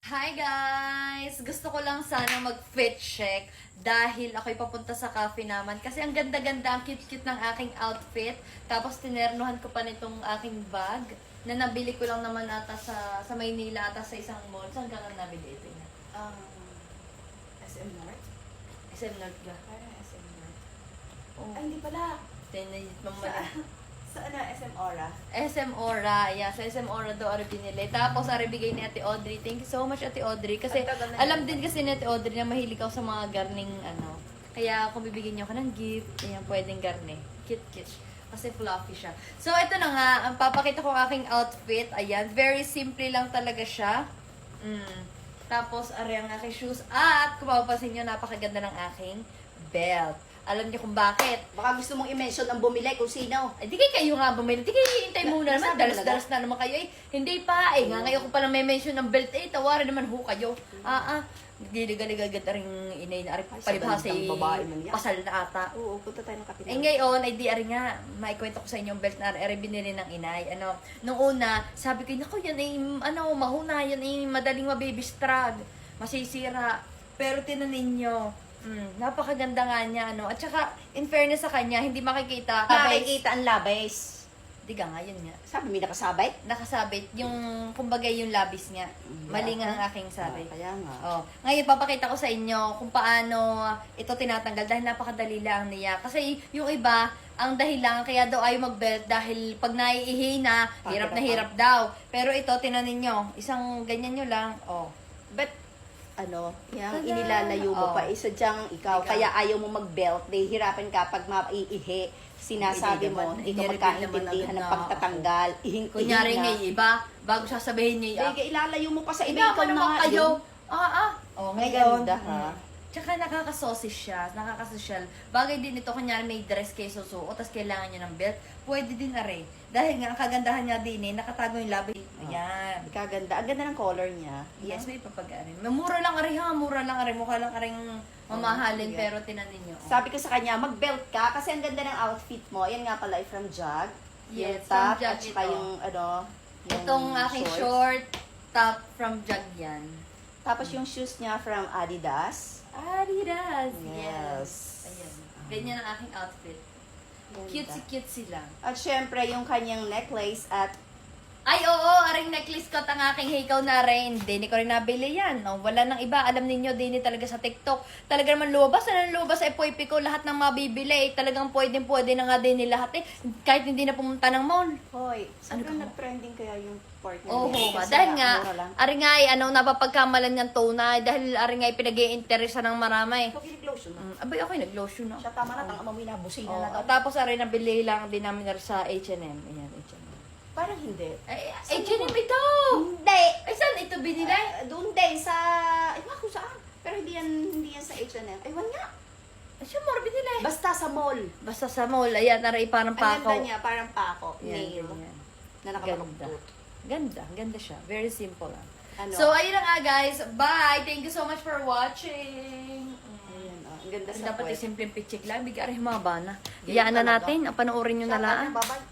Hi guys! Gusto ko lang sana mag-fit check dahil ako'y papunta sa cafe naman. Kasi ang ganda-ganda, ang cute-cute ng aking outfit. Tapos tinernuhan ko pa nitong aking bag na nabili ko lang naman ata sa Maynila ata sa isang mall. Saan ka nga nabili ito niya? SM North? SM North ka? Parang SM North. Oh. Ay, hindi pala. Tinayit Sa, sa ano, SM Aura? SM Aura. Yeah, sa SM Aura daw ari binili. Tapos ari bigay ni Ate Audrey. Thank you so much Ate Audrey. Kasi Ang tagal na alam yun. din kasi ni Ate Audrey na mahilig ako sa mga garning ano. Kaya kung bibigyan niyo ako ng gift, ayan, pwedeng garne. Cute. Kasi fluffy siya. So, ito na nga. Ang papakita ko ang aking outfit. Ayan. Very simple lang talaga siya. Tapos, ari ang aking shoes. At, kung mapapansin nyo, napakaganda ng aking belt. Alam niyo kung bakit? Baka gusto mong i-mention ang bumili kung sino. Ay, di kayo nga bumili. Di kayo hihintay muna naman. Nasabi Dalas-dalas na naman kayo. Eh, hindi pa. Eh, nga ngayon ko palang may mention ng belt. Eh, tawarin naman ho kayo. Diligal-ligal rin inay na. sa Palibhasa gandang babae man yan. pasal na ata. Oo, punta tayo ng kapitan. Eh ngayon, ay di ari nga, maikwento ko sa inyo yung belt na ari binili ng inay. Ano, nung una, sabi ko, naku, yan ay, ano, mahuna, yan ay madaling mabibistrag, masisira. Pero tinan ninyo, napakaganda nga niya, ano. At saka, in fairness sa kanya, hindi makikita. Nakikita ang labis. Di ka nga, yun nga. Sabi, may nakasabay? Nakasabit, yung, kumbaga yung labis nga. Mali nga ang aking sabi. Kaya nga. Oh, ngayon papakita ko sa inyo kung paano ito tinatanggal dahil napakadali lang niya. Kasi yung iba, ang dahilan kaya daw ayaw mag-belt dahil pag naiihi na, hirap na hirap daw. Pero ito, tinanin nyo, isang ganyan nyo lang. Oh. But, ano, yung Tada! inilalayo mo pa, Oo. sadyang ikaw, Ikaw. kaya ayaw mo mag-belt, hihirapan ka pag maiihi. Sinasabi Hindi mo, naman, hindi ka hindi magkaintindihan naman ng agad na, pagtatanggal. Kunyari nga yung iba, bago sasabihin niya, Hindi, ilalayo mo pa sa iba, ikaw ikaw na naman nga kayo. yun. Oh, May ngayon. ganda, ha? Tsaka nakakasosis siya, nakakasosyal. Bagay din ito, kunyari may dress kayo susuot, tapos kailangan niya ng belt, pwede din are. Dahil nga, ang kagandahan niya din nakatago yung labi. Ayan. Kaganda. Ang ganda ng color niya. Yes, may papag-arin. Mura lang are ha, mura lang are. Mukha lang aring mamahalin, sige. pero tinanin nyo. Sabi ko sa kanya, mag-belt ka kasi ang ganda ng outfit mo. Yan nga pala, ay from Jog. Yes, Yung top, from Jog at saka ito. yung, ano, yung Itong aking short top from Jagyan. Tapos yung shoes niya from Adidas. Adidas! Yes. Ayan. Ganyan ang aking outfit. Ganda. Cutesy lang. At syempre, yung kanyang necklace at Ay, oo, aring necklace ko at ang aking hikaw na rin. Hindi ko rin nabili yan. No? Wala nang iba. Alam ninyo, din talaga sa TikTok. Talaga naman lumabas na lumabas sa FYP ko. Lahat ng mabibili. Talagang pwede na nga din lahat eh. Kahit hindi na pumunta ng mall. Hoy, sobrang ka? nag-trending kaya yung partner Oo, niya. nga. Kasi Dahil nga, mura lang. ari nga ay, napapagkamalan ng tunay. Dahil ari nga ay pinag-i-interesa ng marami. So, lotion na. Abay, ako nag-lotion na. Siya tama na, tanga mamoy na, busina na Oh, daw. tapos ari nabili lang din namin sa H&M. Ayan, H&M. Parang hindi. Ay, Saan H&M mo? ito! Hindi! Ay, saan ito binili? Doon din sa, ewan ko saan. Pero hindi yan sa H&M. Ewan nga. Ay, siya mo binili. Basta sa mall. Basta sa mall, ayan, naray parang Ang ganda pakaw. niya, parang pako. Yan, Nail. ganyan. Na nakabaluktot. Ganda siya. Very simple lang. Ano? So, ayun na nga guys. Bye! Thank you so much for watching. Ayan, ang ganda sa Dapat puwet. yung simpleng pichik lang. Bigyan rin mga bana. Iyaan na natin. Panoorin nyo na lang. Bye-bye.